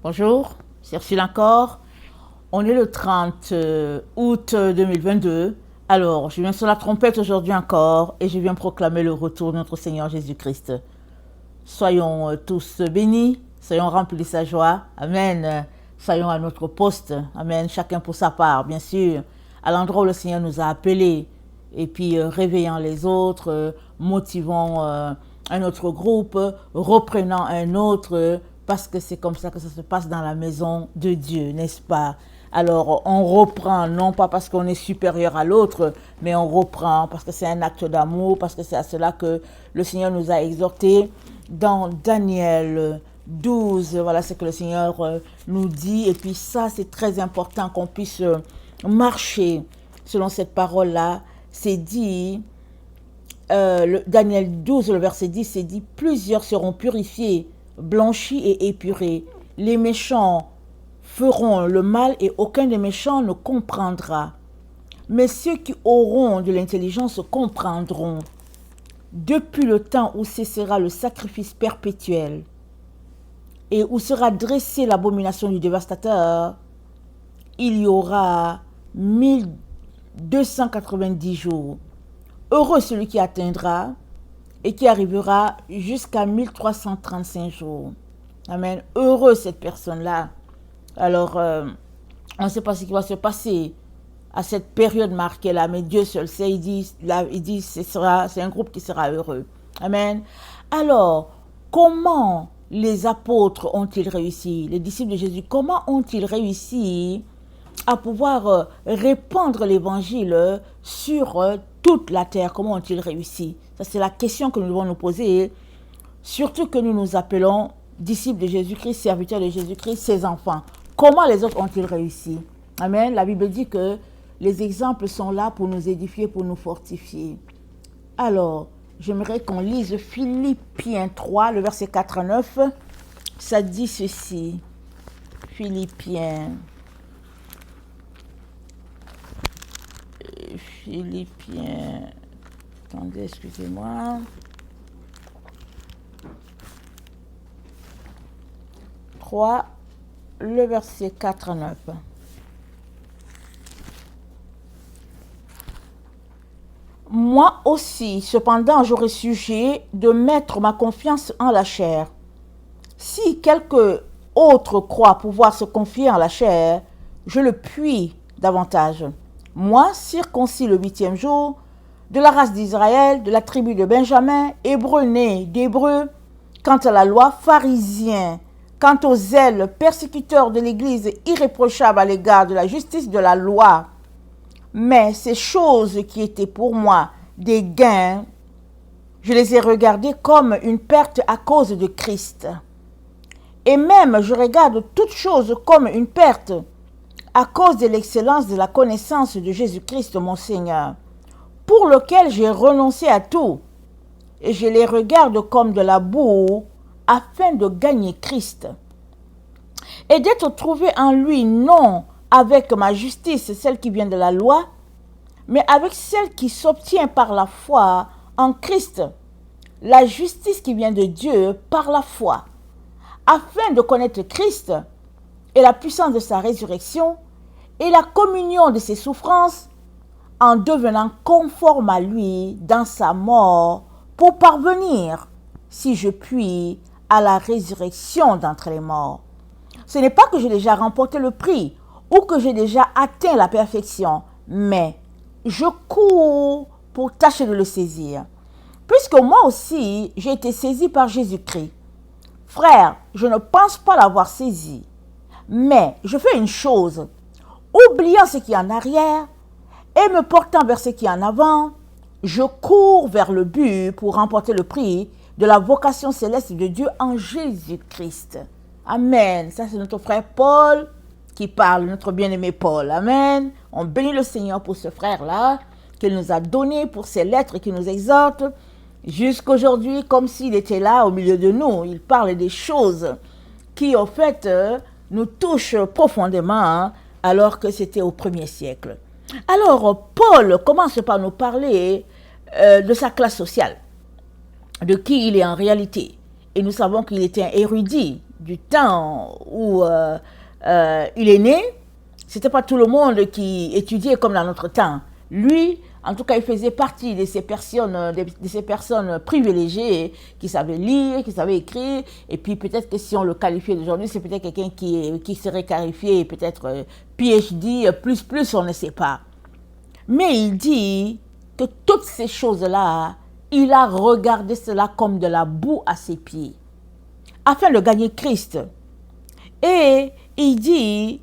Bonjour, c'est Ursule encore. On est le 30 août 2022. Alors, je viens sur la trompette aujourd'hui encore et je viens proclamer le retour de notre Seigneur Jésus-Christ. Soyons tous bénis, soyons remplis de sa joie. Amen. Soyons à notre poste. Amen. Chacun pour sa part, bien sûr. À l'endroit où le Seigneur nous a appelés. Et puis, réveillant les autres, motivant un autre groupe, reprenant un autre, parce que c'est comme ça que ça se passe dans la maison de Dieu, n'est-ce pas? Alors, on reprend, non pas parce qu'on est supérieur à l'autre, mais on reprend parce que c'est un acte d'amour, parce que c'est à cela que le Seigneur nous a exhortés. Dans Daniel 12, voilà ce que le Seigneur nous dit. Et puis ça, c'est très important qu'on puisse marcher selon cette parole-là. C'est dit, Daniel 12, le verset 10, c'est dit, plusieurs seront purifiés, blanchis et épurés. Les méchants feront le mal et aucun des méchants ne comprendra. Mais ceux qui auront de l'intelligence comprendront. Depuis le temps où cessera le sacrifice perpétuel et où sera dressée l'abomination du dévastateur, il y aura 1290 jours. Heureux celui qui atteindra et qui arrivera jusqu'à 1335 jours. Amen. Heureux cette personne-là. Alors, on ne sait pas ce qui va se passer à cette période marquée là, mais Dieu seul sait. Il dit c'est un groupe qui sera heureux. Amen. Alors, comment les apôtres ont-ils réussi? Les disciples de Jésus, comment ont-ils réussi à pouvoir répandre l'évangile sur toute la terre? Comment ont-ils réussi? Ça, c'est la question que nous devons nous poser. Surtout que nous nous appelons disciples de Jésus-Christ, serviteurs de Jésus-Christ, ses enfants. Comment les autres ont-ils réussi? Amen. La Bible dit que les exemples sont là pour nous édifier, pour nous fortifier. Alors, j'aimerais qu'on lise Philippiens 3, le verset 4 à 9. Ça dit ceci. Philippiens. Attendez, excusez-moi. 3, le verset 4 à 9. Moi aussi, cependant, j'aurais sujet de mettre ma confiance en la chair. Si quelque autre croit pouvoir se confier en la chair, je le puis davantage. Moi, circoncis le 8e jour, de la race d'Israël, de la tribu de Benjamin, hébreu né d'hébreu, quant à la loi, pharisien, quant aux zèles, persécuteurs de l'Église, irréprochable à l'égard de la justice de la loi. Mais ces choses qui étaient pour moi des gains, je les ai regardées comme une perte à cause de Christ. Et même je regarde toutes choses comme une perte à cause de l'excellence de la connaissance de Jésus-Christ mon Seigneur, pour lequel j'ai renoncé à tout, et je les regarde comme de la boue, afin de gagner Christ, et d'être trouvé en lui, non avec ma justice, celle qui vient de la loi, mais avec celle qui s'obtient par la foi en Christ, la justice qui vient de Dieu par la foi, afin de connaître Christ et la puissance de sa résurrection et la communion de ses souffrances, en devenant conforme à lui dans sa mort, pour parvenir, si je puis, à la résurrection d'entre les morts. Ce n'est pas que j'ai déjà remporté le prix ou que j'ai déjà atteint la perfection, mais je cours pour tâcher de le saisir. Puisque moi aussi, j'ai été saisi par Jésus-Christ. Frère, je ne pense pas l'avoir saisi, mais je fais une chose, oubliant ce qui est en arrière et me portant vers ce qui est en avant, je cours vers le but pour remporter le prix de la vocation céleste de Dieu en Jésus-Christ. Amen. Ça, c'est notre frère Paul qui parle, notre bien-aimé Paul. Amen. On bénit le Seigneur pour ce frère-là qu'il nous a donné, pour ses lettres qui nous exhortent. Jusqu'aujourd'hui, comme s'il était là au milieu de nous. Il parle des choses qui, au fait, nous touchent profondément, hein, alors que c'était au 1er siècle. Alors, Paul commence par nous parler de sa classe sociale, de qui il est en réalité. Et nous savons qu'il était un érudit du temps où il est né, c'était pas tout le monde qui étudiait comme dans notre temps. Lui, en tout cas, il faisait partie de ces personnes privilégiées qui savaient lire, qui savaient écrire. Et puis peut-être que si on le qualifiait d'aujourd'hui, c'est peut-être quelqu'un qui serait qualifié peut-être PhD, plus, on ne sait pas. Mais il dit que toutes ces choses-là, il a regardé cela comme de la boue à ses pieds, afin de gagner Christ. Et il dit,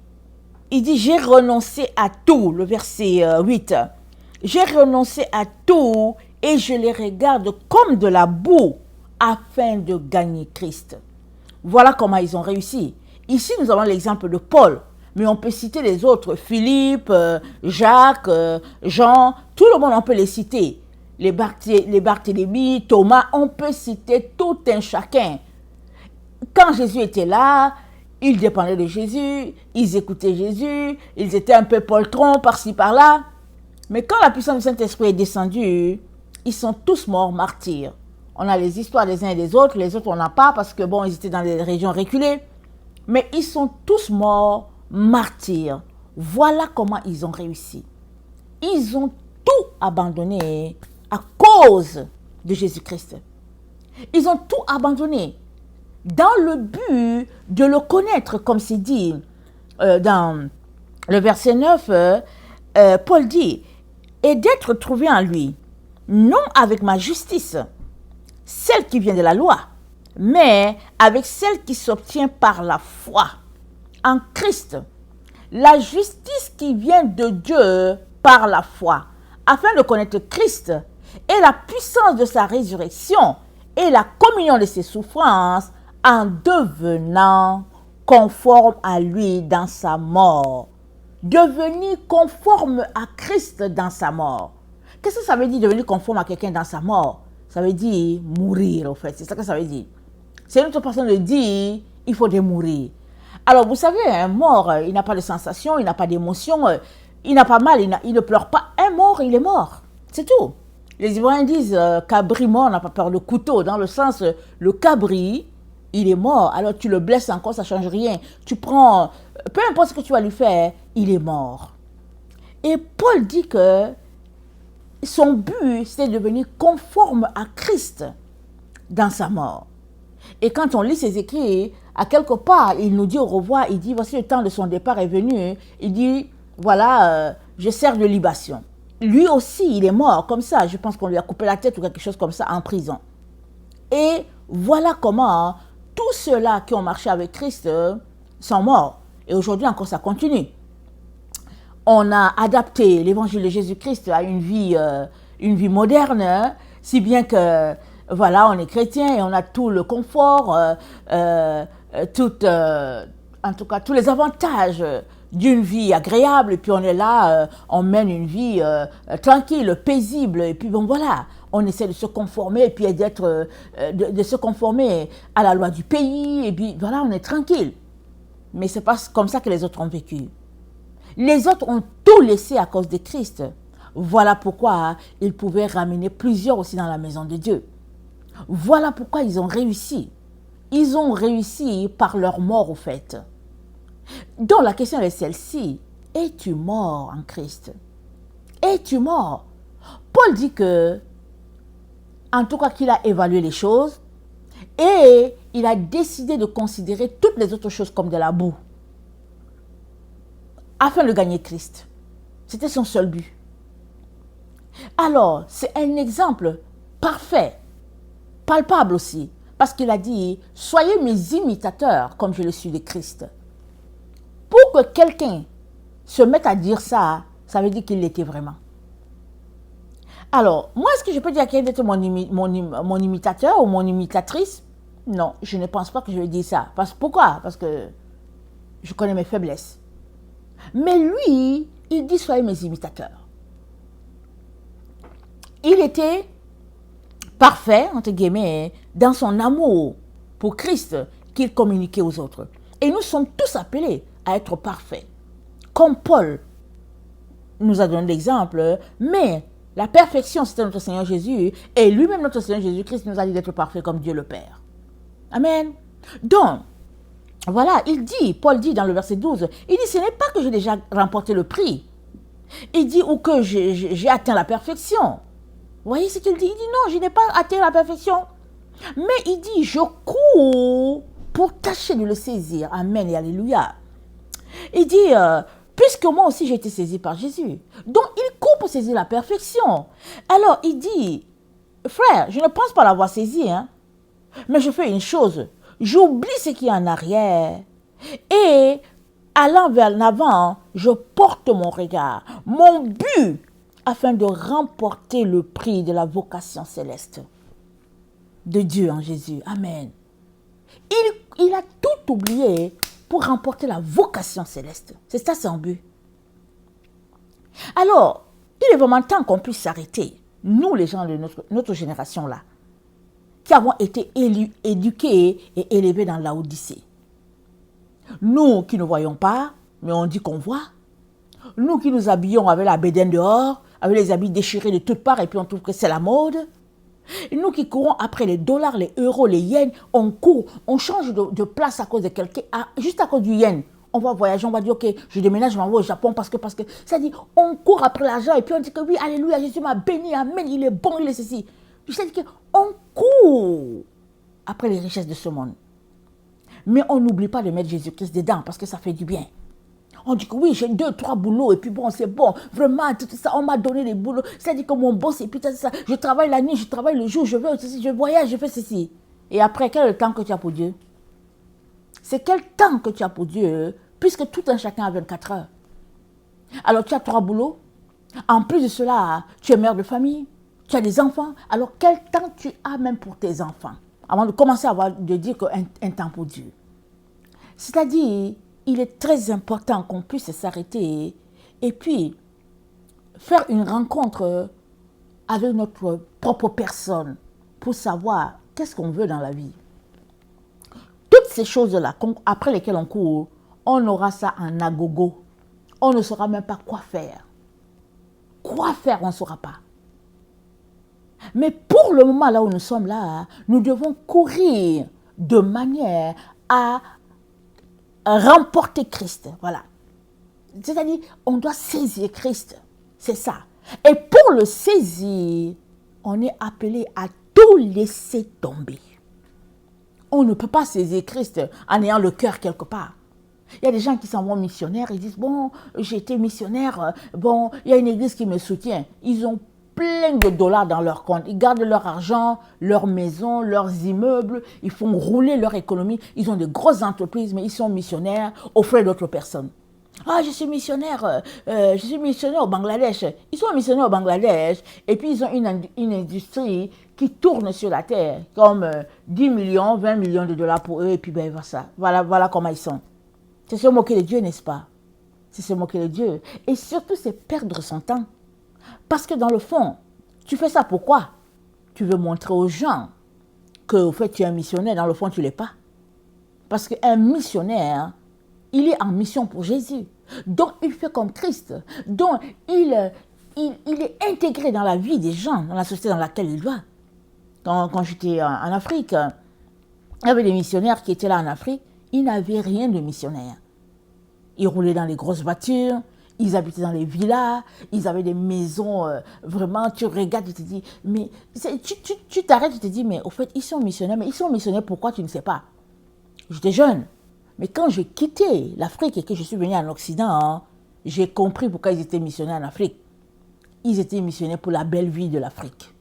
j'ai renoncé à tout, le verset 8. J'ai renoncé à tout et je les regarde comme de la boue afin de gagner Christ. Voilà comment ils ont réussi. Ici, nous avons l'exemple de Paul, mais on peut citer les autres, Philippe, Jacques, Jean, tout le monde, on peut les citer. Les Barthélemy, Thomas, on peut citer tout un chacun. Quand Jésus était là, ils dépendaient de Jésus, ils écoutaient Jésus, ils étaient un peu poltrons par-ci par-là. Mais quand la puissance du Saint-Esprit est descendue, ils sont tous morts martyrs. On a les histoires des uns et des autres, les autres on n'a pas parce que bon, ils étaient dans des régions reculées. Mais ils sont tous morts martyrs. Voilà comment ils ont réussi. Ils ont tout abandonné à cause de Jésus-Christ. Ils ont tout abandonné dans le but de le connaître, comme c'est dit dans le verset 9, Paul dit, et d'être trouvé en lui, non avec ma justice, celle qui vient de la loi, mais avec celle qui s'obtient par la foi en Christ, la justice qui vient de Dieu par la foi, afin de connaître Christ et la puissance de sa résurrection et la communion de ses souffrances en devenant conforme à lui dans sa mort. Devenir conforme à Christ dans sa mort. Qu'est-ce que ça veut dire devenir conforme à quelqu'un dans sa mort? Ça veut dire mourir, en fait. C'est ça que ça veut dire. C'est une autre façon de dire il faut mourir. Alors, vous savez, un mort, il n'a pas de sensation, il n'a pas d'émotion, il n'a pas mal, il ne pleure pas. Un mort, il est mort. C'est tout. Les Ivoiriens disent cabri mort n'a pas peur de couteau, dans le sens, le cabri, il est mort. Alors, tu le blesses encore, ça ne change rien. Tu prends, peu importe ce que tu vas lui faire, il est mort. Et Paul dit que son but, c'est de devenir conforme à Christ dans sa mort. Et quand on lit ses écrits, à quelque part, il nous dit au revoir, il dit, voici le temps de son départ est venu, il dit, voilà, je sers de libation. Lui aussi, il est mort comme ça, je pense qu'on lui a coupé la tête ou quelque chose comme ça en prison. Et voilà comment tous ceux-là qui ont marché avec Christ sont morts. Et aujourd'hui encore, ça continue. On a adapté l'évangile de Jésus-Christ à une vie moderne, si bien que, voilà, on est chrétien et on a tout le confort, en tout cas, tous les avantages d'une vie agréable. Et puis on est là, on mène une vie tranquille, paisible. Et puis bon, voilà, on essaie de se conformer et puis de se conformer à la loi du pays. Et puis voilà, on est tranquille. Mais c'est pas comme ça que les autres ont vécu. Les autres ont tout laissé à cause de Christ. Voilà pourquoi ils pouvaient ramener plusieurs aussi dans la maison de Dieu. Voilà pourquoi ils ont réussi. Ils ont réussi par leur mort au fait. Donc la question est celle-ci. Es-tu mort en Christ? Es-tu mort? Paul dit que, en tout cas qu'il a évalué les choses et il a décidé de considérer toutes les autres choses comme de la boue afin de gagner Christ. C'était son seul but. Alors, c'est un exemple parfait, palpable aussi, parce qu'il a dit, soyez mes imitateurs comme je le suis de Christ. Pour que quelqu'un se mette à dire ça, ça veut dire qu'il l'était vraiment. Alors, moi, est-ce que je peux dire à quelqu'un d'être mon imitateur ou mon imitatrice? Non, je ne pense pas que je vais dire ça. Pourquoi? Parce que je connais mes faiblesses. Mais lui, il dit, soyez mes imitateurs. Il était parfait, entre guillemets, dans son amour pour Christ qu'il communiquait aux autres. Et nous sommes tous appelés à être parfaits. Comme Paul nous a donné l'exemple, mais la perfection, c'était notre Seigneur Jésus, et lui-même, notre Seigneur Jésus-Christ, nous a dit d'être parfaits comme Dieu le Père. Amen. Donc, Voilà, Paul dit dans le verset 12, il dit, ce n'est pas que j'ai déjà remporté le prix. Il dit, ou que j'ai atteint la perfection. Vous voyez ce qu'il dit? Il dit, non, je n'ai pas atteint la perfection. Mais il dit, je cours pour tâcher de le saisir. Amen et alléluia. Il dit, puisque moi aussi j'ai été saisi par Jésus. Donc il court pour saisir la perfection. Alors il dit, frère, je ne pense pas l'avoir saisi, hein, mais je fais une chose. J'oublie ce qui est en arrière. Et allant vers l'avant, je porte mon regard, mon but, afin de remporter le prix de la vocation céleste de Dieu en Jésus. Amen. Il a tout oublié pour remporter la vocation céleste. C'est ça son but. Alors, il est vraiment temps qu'on puisse s'arrêter, nous les gens de notre génération-là, qui avons été éduqués et élevés dans la Odyssée. Nous qui ne voyons pas, mais on dit qu'on voit. Nous qui nous habillons avec la bédaine dehors, avec les habits déchirés de toutes parts et puis on trouve que c'est la mode. Nous qui courons après les dollars, les euros, les yens, on court, on change de place à cause de quelqu'un, juste à cause du yen. On va voyager, on va dire, ok, je déménage, je m'en vais au Japon parce que, c'est-à-dire, on court après l'argent et puis on dit que oui, alléluia, Jésus m'a béni, amen, il est bon, il est ceci. C'est-à-dire qu'on court après les richesses de ce monde. Mais on n'oublie pas de mettre Jésus-Christ dedans parce que ça fait du bien. On dit que oui, j'ai 2, 3 boulots et puis bon, c'est bon. Vraiment, tout ça, on m'a donné des boulots. C'est-à-dire que mon boss, et puis ça, je travaille la nuit, je travaille le jour, je voyage, je fais ceci. Et après, quel est le temps que tu as pour Dieu? C'est quel temps que tu as pour Dieu, puisque tout un chacun a 24 heures. Alors, tu as 3 boulots. En plus de cela, tu es mère de famille, tu as des enfants. Alors, quel temps tu as même pour tes enfants? Avant de commencer de dire qu'un temps pour Dieu. C'est-à-dire, il est très important qu'on puisse s'arrêter et puis faire une rencontre avec notre propre personne pour savoir qu'est-ce qu'on veut dans la vie. Toutes ces choses-là, après lesquelles on court, on aura ça en agogo. On ne saura même pas quoi faire. Quoi faire, on ne saura pas. Mais pour le moment, là où nous sommes là, nous devons courir de manière à remporter Christ. Voilà. C'est-à-dire, on doit saisir Christ. C'est ça. Et pour le saisir, on est appelé à tout laisser tomber. On ne peut pas saisir Christ en ayant le cœur quelque part. Il y a des gens qui s'en vont missionnaires, ils disent, bon, j'ai été missionnaire, bon, il y a une église qui me soutient. Ils ont plein de dollars dans leur compte. Ils gardent leur argent, leur maison, leurs immeubles. Ils font rouler leur économie. Ils ont de grosses entreprises, mais ils sont missionnaires aux frais d'autres personnes. Ah, je suis missionnaire au Bangladesh. Ils sont missionnaires au Bangladesh et puis ils ont une industrie qui tourne sur la terre comme 10 millions, 20 millions de dollars pour eux et puis ben voilà comment ils sont. C'est se moquer de Dieu, n'est-ce pas? C'est se moquer de Dieu. Et surtout, c'est perdre son temps. Parce que dans le fond, tu fais ça pourquoi? Tu veux montrer aux gens que, au fait, tu es un missionnaire. Dans le fond, tu ne l'es pas. Parce qu'un missionnaire, il est en mission pour Jésus. Donc, il fait comme Christ. Donc, il est intégré dans la vie des gens, dans la société dans laquelle il va. Quand j'étais en Afrique, il y avait des missionnaires qui étaient là en Afrique. Ils n'avaient rien de missionnaire. Ils roulaient dans les grosses voitures. Ils habitaient dans les villas, ils avaient des maisons, vraiment, tu regardes, tu te dis, mais tu t'arrêtes, tu te dis, mais au fait, ils sont missionnaires, mais ils sont missionnaires, pourquoi tu ne sais pas? J'étais jeune, mais quand j'ai quitté l'Afrique et que je suis venu en Occident, hein, j'ai compris pourquoi ils étaient missionnaires en Afrique. Ils étaient missionnaires pour la belle vie de l'Afrique.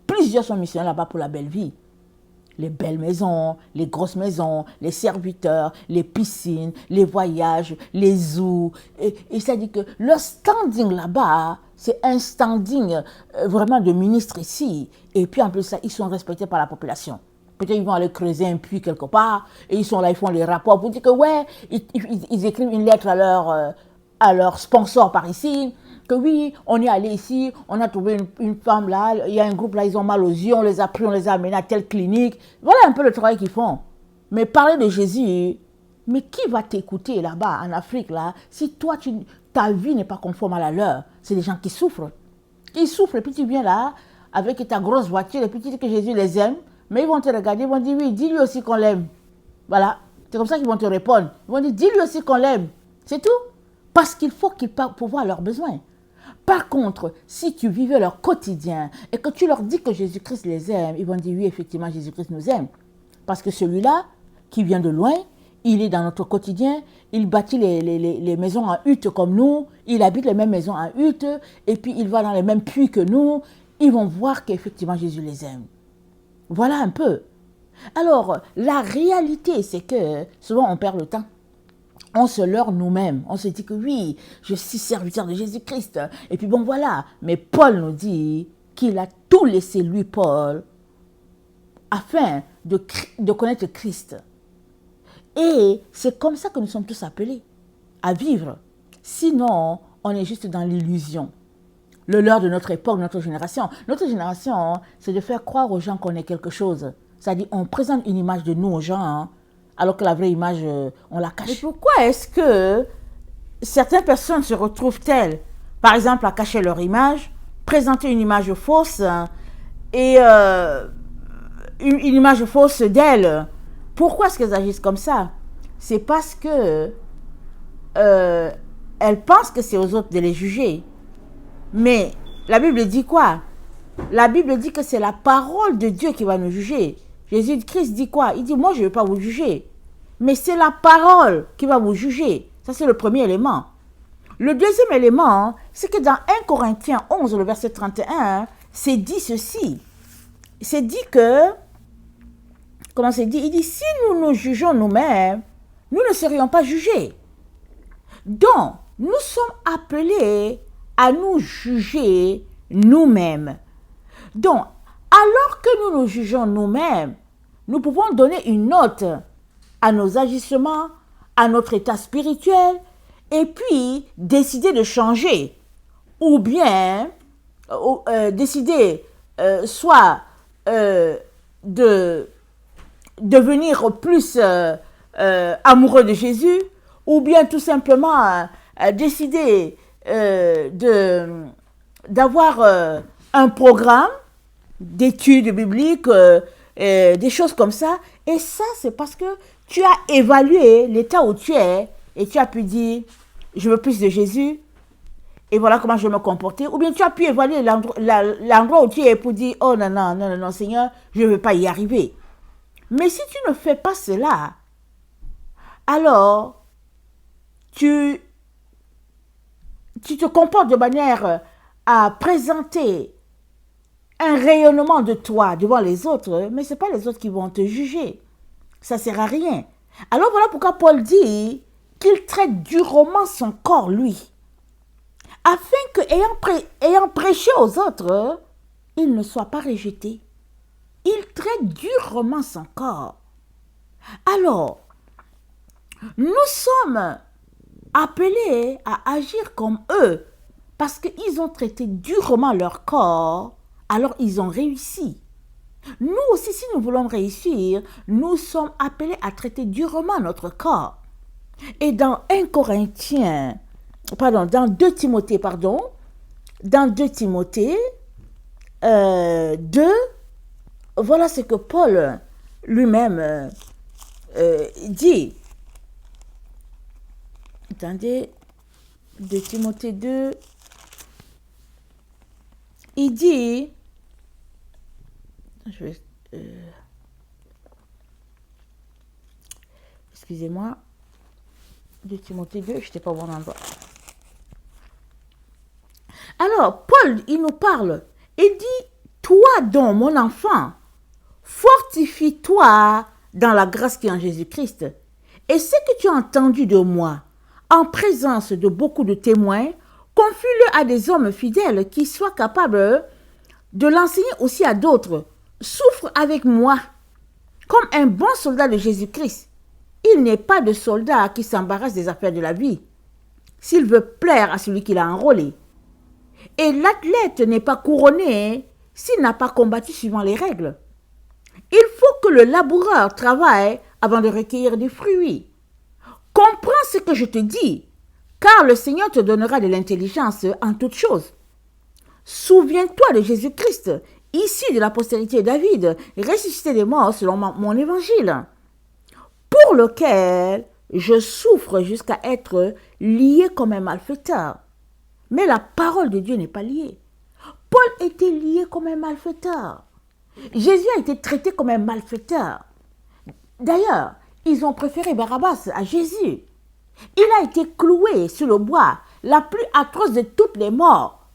Plusieurs sont missionnaires là-bas pour la belle vie. Les belles maisons, les grosses maisons, les serviteurs, les piscines, les voyages, les zoos. Et ça dit que leur standing là-bas, c'est un standing vraiment de ministre ici. Et puis en plus ça, ils sont respectés par la population. Peut-être ils vont aller creuser un puits quelque part et ils sont là, ils font les rapports pour dire que ouais, ils écrivent une lettre à leur sponsor par ici. Que oui, on est allé ici, on a trouvé une femme là, il y a un groupe là, ils ont mal aux yeux, on les a pris, on les a amenés à telle clinique. Voilà un peu le travail qu'ils font. Mais parler de Jésus, mais qui va t'écouter là-bas, en Afrique là, si toi, ta vie n'est pas conforme à la leur? C'est des gens qui souffrent. Ils souffrent et puis tu viens là, avec ta grosse voiture, et puis tu dis que Jésus les aime, mais ils vont te regarder, ils vont dire oui, dis-lui aussi qu'on l'aime. Voilà. C'est comme ça qu'ils vont te répondre. Ils vont dire, dis-lui aussi qu'on l'aime. C'est tout. Parce qu'il faut qu'ils parlent pour voir leurs besoins. Par contre, si tu vivais leur quotidien et que tu leur dis que Jésus-Christ les aime, ils vont dire, oui, effectivement, Jésus-Christ nous aime. Parce que celui-là, qui vient de loin, il est dans notre quotidien, il bâtit les maisons en hutte comme nous, il habite les mêmes maisons en hutte, et puis il va dans les mêmes puits que nous, ils vont voir qu'effectivement Jésus les aime. Voilà un peu. Alors, la réalité, c'est que souvent on perd le temps. On se leurre nous-mêmes. On se dit que oui, je suis serviteur de Jésus-Christ. Et puis bon, voilà. Mais Paul nous dit qu'il a tout laissé, lui, Paul, afin de connaître Christ. Et c'est comme ça que nous sommes tous appelés à vivre. Sinon, on est juste dans l'illusion. Le leurre de notre époque, notre génération. Notre génération, c'est de faire croire aux gens qu'on est quelque chose. C'est-à-dire, on présente une image de nous aux gens, alors que la vraie image, on la cache. Et pourquoi est-ce que certaines personnes se retrouvent-elles, par exemple, à cacher leur image, présenter une image fausse, et une image fausse d'elles? Pourquoi est-ce qu'elles agissent comme ça? C'est parce que elles pensent que c'est aux autres de les juger. Mais la Bible dit quoi? La Bible dit que c'est la parole de Dieu qui va nous juger. Jésus-Christ dit quoi? Il dit, moi je ne vais pas vous juger. Mais c'est la parole qui va vous juger. Ça c'est le premier élément. Le deuxième élément, c'est que dans 1 Corinthiens 11, le verset 31, c'est dit ceci. C'est dit que, comment c'est dit? Il dit, si nous nous jugeons nous-mêmes, nous ne serions pas jugés. Donc, nous sommes appelés à nous juger nous-mêmes. Donc, alors que nous nous jugeons nous-mêmes, nous pouvons donner une note à nos agissements, à notre état spirituel, et puis décider de changer. Ou bien décider soit de devenir plus amoureux de Jésus, ou bien tout simplement décider d'avoir un programme d'études bibliques, des choses comme ça. Et ça, c'est parce que tu as évalué l'état où tu es et tu as pu dire, je veux plus de Jésus et voilà comment je vais me comporter. Ou bien tu as pu évaluer l'endroit où tu es pour dire, oh non, non, non, non, Seigneur, je ne veux pas y arriver. Mais si tu ne fais pas cela, alors tu te comportes de manière à présenter un rayonnement de toi devant les autres, mais ce n'est pas les autres qui vont te juger. Ça ne sert à rien. Alors voilà pourquoi Paul dit qu'il traite durement son corps, lui, afin que, ayant prêché aux autres, il ne soit pas rejeté. Il traite durement son corps. Alors, nous sommes appelés à agir comme eux, parce qu'ils ont traité durement leur corps, alors ils ont réussi. Nous aussi, si nous voulons réussir, nous sommes appelés à traiter durement notre corps. Et dans 2 Timothée, dans 2 Timothée 2, voilà ce que Paul lui-même dit. Attendez, 2 Timothée 2, il dit, excusez-moi, 2 Timothée 2, je n'étais pas au bon endroit. Alors, Paul, il nous parle, il dit, toi donc, mon enfant, fortifie-toi dans la grâce qui est en Jésus-Christ. Et ce que tu as entendu de moi, en présence de beaucoup de témoins, confie-le à des hommes fidèles qui soient capables de l'enseigner aussi à d'autres. Souffre avec moi, comme un bon soldat de Jésus-Christ. Il n'est pas de soldat qui s'embarrasse des affaires de la vie, s'il veut plaire à celui qui l'a enrôlé. Et l'athlète n'est pas couronné s'il n'a pas combattu suivant les règles. Il faut que le laboureur travaille avant de recueillir des fruits. Comprends ce que je te dis, car le Seigneur te donnera de l'intelligence en toutes choses. Souviens-toi de Jésus-Christ, issu de la postérité de David, ressuscité des morts selon mon évangile. pour lequel je souffre jusqu'à être lié comme un malfaiteur. Mais la parole de Dieu n'est pas liée. Paul était lié comme un malfaiteur. Jésus a été traité comme un malfaiteur. D'ailleurs, ils ont préféré Barabbas à Jésus. Il a été cloué sur le bois, la plus atroce de toutes les morts,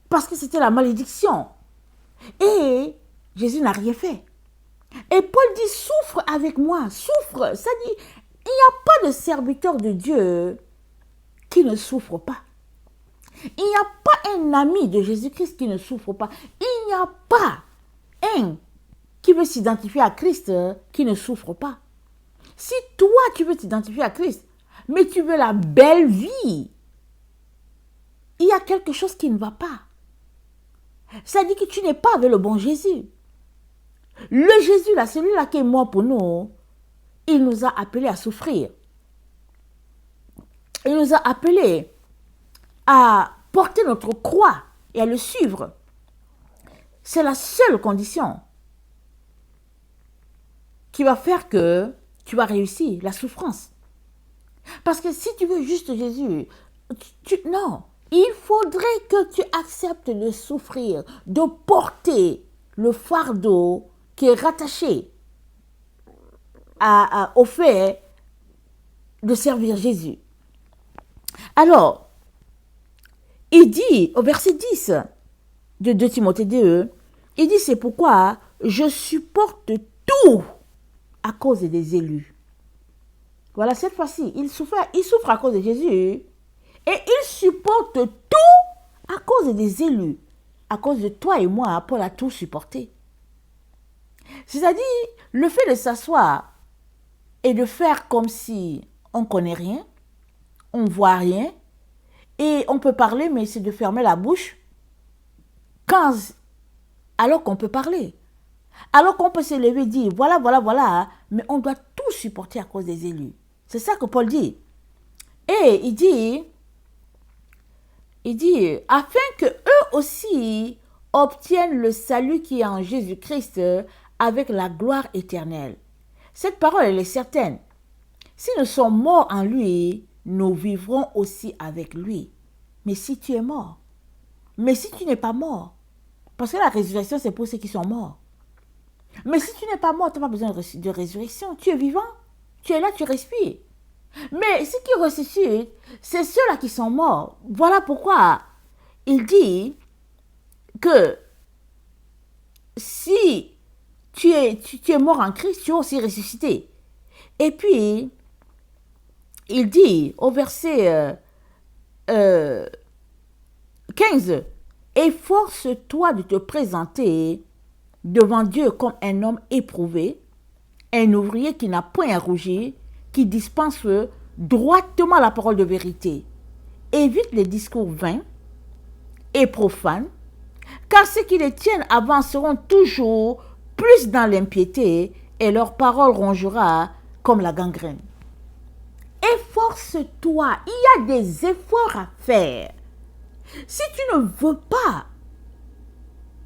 parce que c'était la malédiction. Et Jésus n'a rien fait. Et Paul dit, souffre avec moi, souffre. Ça dit, il n'y a pas de serviteur de Dieu qui ne souffre pas. Il n'y a pas un ami de Jésus-Christ qui ne souffre pas. Il n'y a pas un qui veut s'identifier à Christ qui ne souffre pas. Si toi, tu veux t'identifier à Christ, mais tu veux la belle vie, il y a quelque chose qui ne va pas. Ça dit que tu n'es pas avec le bon Jésus. Le Jésus, là, celui-là qui est mort pour nous, il nous a appelés à souffrir. Il nous a appelés à porter notre croix et à le suivre. C'est la seule condition qui va faire que tu vas réussir, la souffrance. Parce que si tu veux juste Jésus, non, il faudrait que tu acceptes de souffrir, de porter le fardeau qui est rattaché au fait de servir Jésus. Alors, il dit au verset 10 de 2 Timothée 2, il dit, c'est pourquoi je supporte tout à cause des élus. Voilà, cette fois-ci, il souffre à cause de Jésus et il supporte tout à cause des élus. À cause de toi et moi, Paul a tout supporté. C'est-à-dire, le fait de s'asseoir et de faire comme si on ne connaît rien, on ne voit rien, et on peut parler, mais c'est de fermer la bouche, alors qu'on peut parler. Alors qu'on peut se lever et dire, voilà, mais on doit tout supporter à cause des élus. C'est ça que Paul dit. Et il dit, afin que eux aussi obtiennent le salut qui est en Jésus-Christ avec la gloire éternelle. Cette parole, elle est certaine. Si nous sommes morts en lui, nous vivrons aussi avec lui. Mais si tu es mort, mais si tu n'es pas mort, parce que la résurrection, c'est pour ceux qui sont morts. Mais si tu n'es pas mort, tu n'as pas besoin de résurrection. Tu es vivant, tu es là, tu respires. Mais ceux qui ressuscitent, c'est ceux-là qui sont morts. Voilà pourquoi il dit que si tu es mort en Christ, tu es aussi ressuscité. Et puis, il dit au verset 15, efforce-toi de te présenter devant Dieu comme un homme éprouvé, un ouvrier qui n'a point à rougir, qui dispense droitement la parole de vérité. Évite les discours vains et profanes, car ceux qui les tiennent avanceront toujours plus dans l'impiété et leur parole rongera comme la gangrène. Efforce-toi, il y a des efforts à faire. Si tu ne veux pas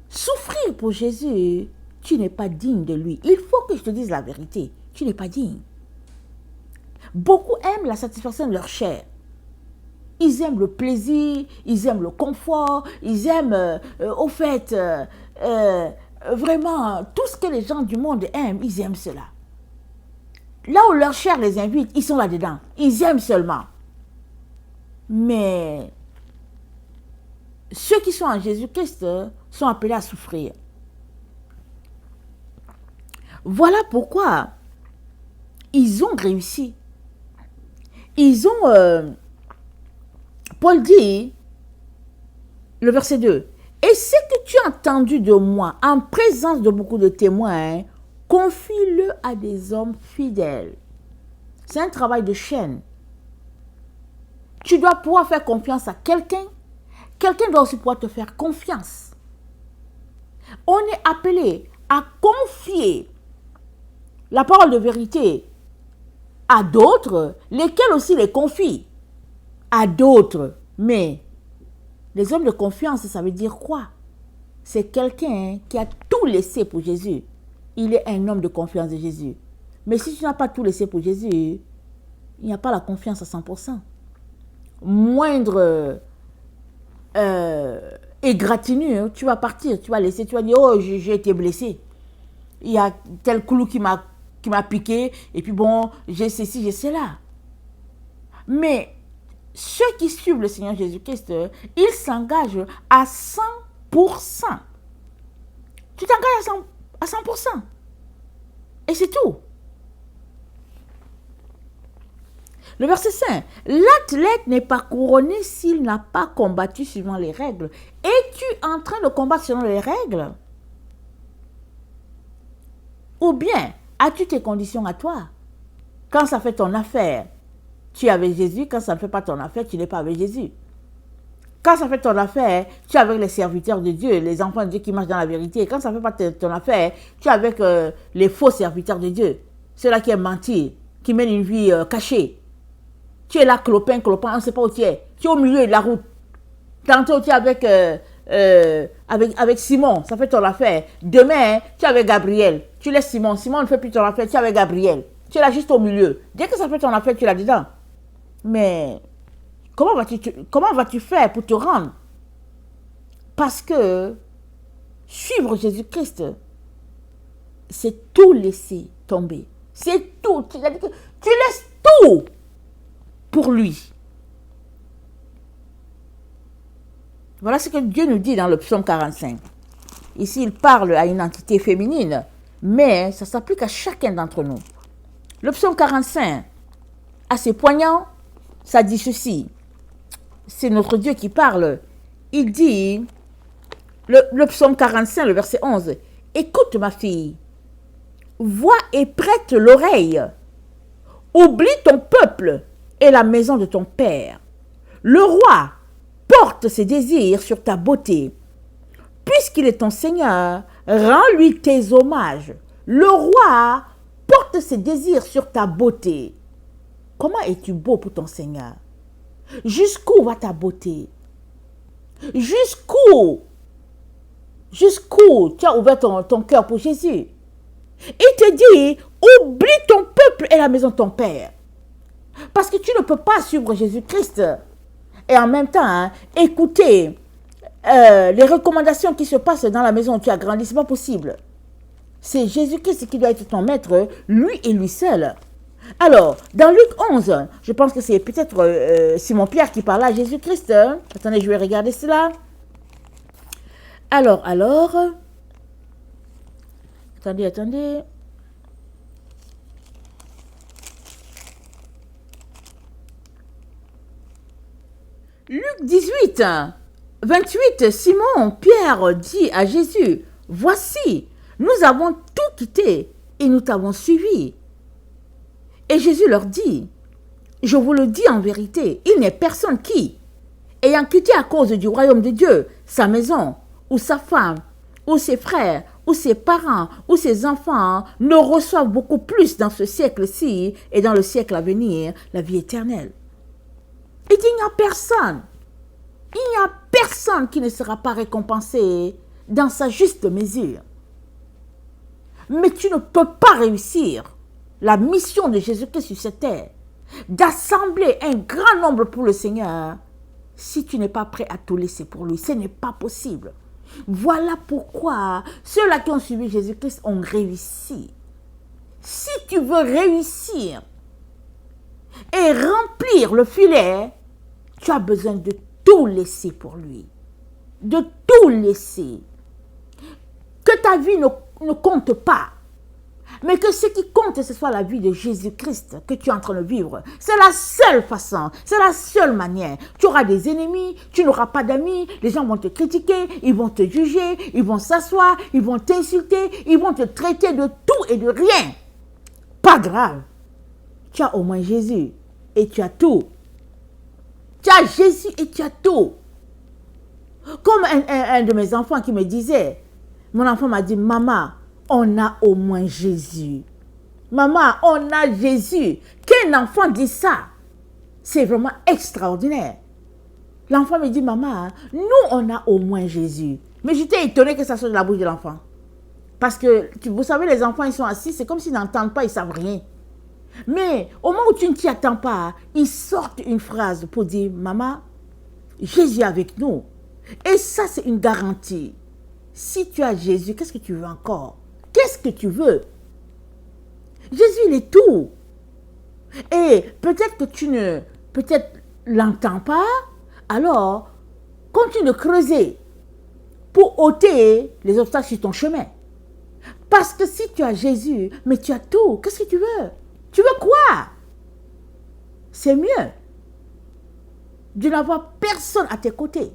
souffrir pour Jésus, tu n'es pas digne de lui. Il faut que je te dise la vérité, tu n'es pas digne. Beaucoup aiment la satisfaction de leur chair. Ils aiment le plaisir, ils aiment le confort, ils aiment, vraiment, tout ce que les gens du monde aiment, ils aiment cela. Là où leur chair les invite, ils sont là-dedans. Ils aiment seulement. Mais ceux qui sont en Jésus-Christ sont appelés à souffrir. Voilà pourquoi ils ont réussi. Paul dit, le verset 2, « Et ce que tu as entendu de moi en présence de beaucoup de témoins, confie-le à des hommes fidèles. » C'est un travail de chaîne. Tu dois pouvoir faire confiance à quelqu'un. Quelqu'un doit aussi pouvoir te faire confiance. On est appelé à confier la parole de vérité à d'autres, lesquels aussi les confient à d'autres. Mais les hommes de confiance, ça veut dire quoi? C'est quelqu'un qui a tout laissé pour Jésus. Il est un homme de confiance de Jésus. Mais si tu n'as pas tout laissé pour Jésus, il n'y a pas la confiance à 100%. Moindre égratignure, tu vas partir, tu vas laisser, tu vas dire, oh, j'ai été blessé. Il y a tel clou qui m'a piqué, et puis bon, j'ai ceci, j'ai cela. Mais ceux qui suivent le Seigneur Jésus-Christ, ils s'engagent à 100%. Tu t'engages à 100%. Et c'est tout. Le verset 5. L'athlète n'est pas couronné s'il n'a pas combattu suivant les règles. Es-tu en train de combattre selon les règles? Ou bien, as-tu tes conditions à toi? Quand ça fait ton affaire, tu es avec Jésus. Quand ça ne fait pas ton affaire, tu n'es pas avec Jésus. Quand ça fait ton affaire, tu es avec les serviteurs de Dieu, les enfants de Dieu qui marchent dans la vérité. Quand ça ne fait pas ton affaire, tu es avec les faux serviteurs de Dieu. Ceux-là qui aiment mentir, qui mènent une vie cachée. Tu es là, clopin, on ne sait pas où tu es. Tu es au milieu de la route. Tantôt, tu es avec Simon, ça fait ton affaire. Demain, tu es avec Gabriel. Tu laisses Simon. Simon ne fait plus ton affaire, tu es avec Gabriel. Tu es là juste au milieu. Dès que ça fait ton affaire, tu es là dedans. Mais comment vas-tu faire pour te rendre? Parce que suivre Jésus-Christ, c'est tout laisser tomber. C'est tout. Tu laisses tout pour lui. Voilà ce que Dieu nous dit dans le psaume 45. Ici, il parle à une entité féminine, mais ça s'applique à chacun d'entre nous. Le psaume 45, assez poignant, ça dit ceci. C'est notre Dieu qui parle. Il dit, le psaume 45, le verset 11, « Écoute ma fille, vois et prête l'oreille. Oublie ton peuple et la maison de ton père. Le roi porte ses désirs sur ta beauté. Puisqu'il est ton Seigneur, rends-lui tes hommages. Le roi porte ses désirs sur ta beauté. » Comment es-tu beau pour ton Seigneur? Jusqu'où va ta beauté? Jusqu'où tu as ouvert ton cœur pour Jésus? Il te dit, oublie ton peuple et la maison de ton père. Parce que tu ne peux pas suivre Jésus-Christ et en même temps écouter les recommandations qui se passent dans la maison où tu as grandi. Ce n'est pas possible. C'est Jésus-Christ qui doit être ton maître, lui et lui seul. Alors, dans Luc 11, je pense que c'est peut-être Simon-Pierre qui parle à Jésus-Christ. Attendez, je vais regarder cela. Alors, attendez. Luc 18, 28, Simon-Pierre dit à Jésus, « Voici, nous avons tout quitté et nous t'avons suivi. » Et Jésus leur dit, « Je vous le dis en vérité, il n'est personne qui, ayant quitté à cause du royaume de Dieu sa maison, ou sa femme, ou ses frères, ou ses parents, ou ses enfants, ne reçoivent beaucoup plus dans ce siècle-ci et dans le siècle à venir la vie éternelle. » Il dit, il n'y a personne. Il n'y a personne qui ne sera pas récompensé dans sa juste mesure. Mais tu ne peux pas réussir la mission de Jésus-Christ sur cette terre, d'assembler un grand nombre pour le Seigneur, si tu n'es pas prêt à tout laisser pour lui. Ce n'est pas possible. Voilà pourquoi ceux-là qui ont suivi Jésus-Christ ont réussi. Si tu veux réussir et remplir le filet, tu as besoin de tout laisser pour lui. De tout laisser. Que ta vie ne compte pas. Mais que ce qui compte, ce soit la vie de Jésus-Christ que tu es en train de vivre. C'est la seule façon, c'est la seule manière. Tu auras des ennemis, tu n'auras pas d'amis, les gens vont te critiquer, ils vont te juger, ils vont s'asseoir, ils vont t'insulter, ils vont te traiter de tout et de rien. Pas grave. Tu as au moins Jésus et tu as tout. Tu as Jésus et tu as tout. Comme un de mes enfants qui me disait, mon enfant m'a dit, maman, on a au moins Jésus. Maman, on a Jésus. Qu'un enfant dit ça, c'est vraiment extraordinaire. L'enfant me dit, maman, nous, on a au moins Jésus. Mais j'étais étonnée que ça soit de la bouche de l'enfant. Parce que, vous savez, les enfants, ils sont assis, c'est comme s'ils n'entendent pas, ils ne savent rien. Mais au moment où tu ne t'y attends pas, ils sortent une phrase pour dire, maman, Jésus est avec nous. Et ça, c'est une garantie. Si tu as Jésus, qu'est-ce que tu veux encore? Qu'est-ce que tu veux? Jésus, il est tout. Et peut-être que tu ne l'entends pas, alors continue de creuser pour ôter les obstacles sur ton chemin. Parce que si tu as Jésus, mais tu as tout, qu'est-ce que tu veux? Tu veux quoi? C'est mieux de n'avoir personne à tes côtés.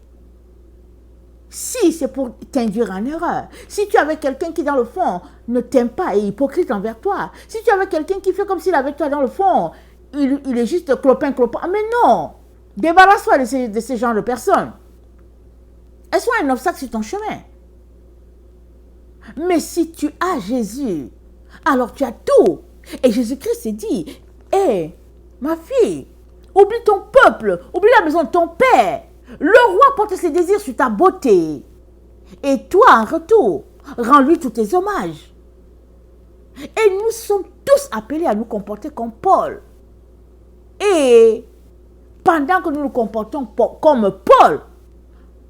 Si c'est pour t'induire en erreur, si tu avais quelqu'un qui dans le fond ne t'aime pas et est hypocrite envers toi, si tu avais quelqu'un qui fait comme s'il avait toi dans le fond, il est juste clopin. Mais non, débarrasse-toi de ces genres de personnes. Elles sont un obstacle sur ton chemin. Mais si tu as Jésus, alors tu as tout. Et Jésus-Christ s'est dit, hé, ma fille, oublie ton peuple, oublie la maison de ton père. Le roi porte ses désirs sur ta beauté. Et toi, en retour, rends-lui tous tes hommages. Et nous sommes tous appelés à nous comporter comme Paul. Et pendant que nous nous comportons comme Paul,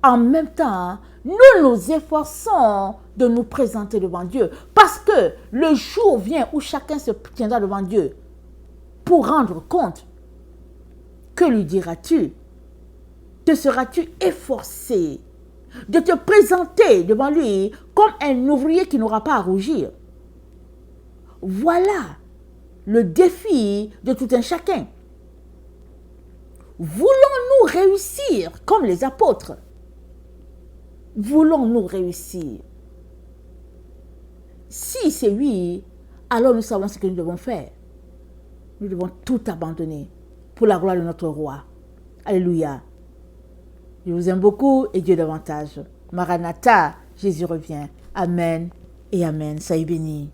en même temps, nous nous efforçons de nous présenter devant Dieu. Parce que le jour vient où chacun se tiendra devant Dieu pour rendre compte. Que lui diras-tu? Te seras-tu efforcé de te présenter devant lui comme un ouvrier qui n'aura pas à rougir? Voilà le défi de tout un chacun. Voulons-nous réussir comme les apôtres? Voulons-nous réussir? Si c'est oui, alors nous savons ce que nous devons faire. Nous devons tout abandonner pour la gloire de notre roi. Alléluia. Je vous aime beaucoup et Dieu davantage. Maranatha, Jésus revient. Amen et Amen. Soyez bénis.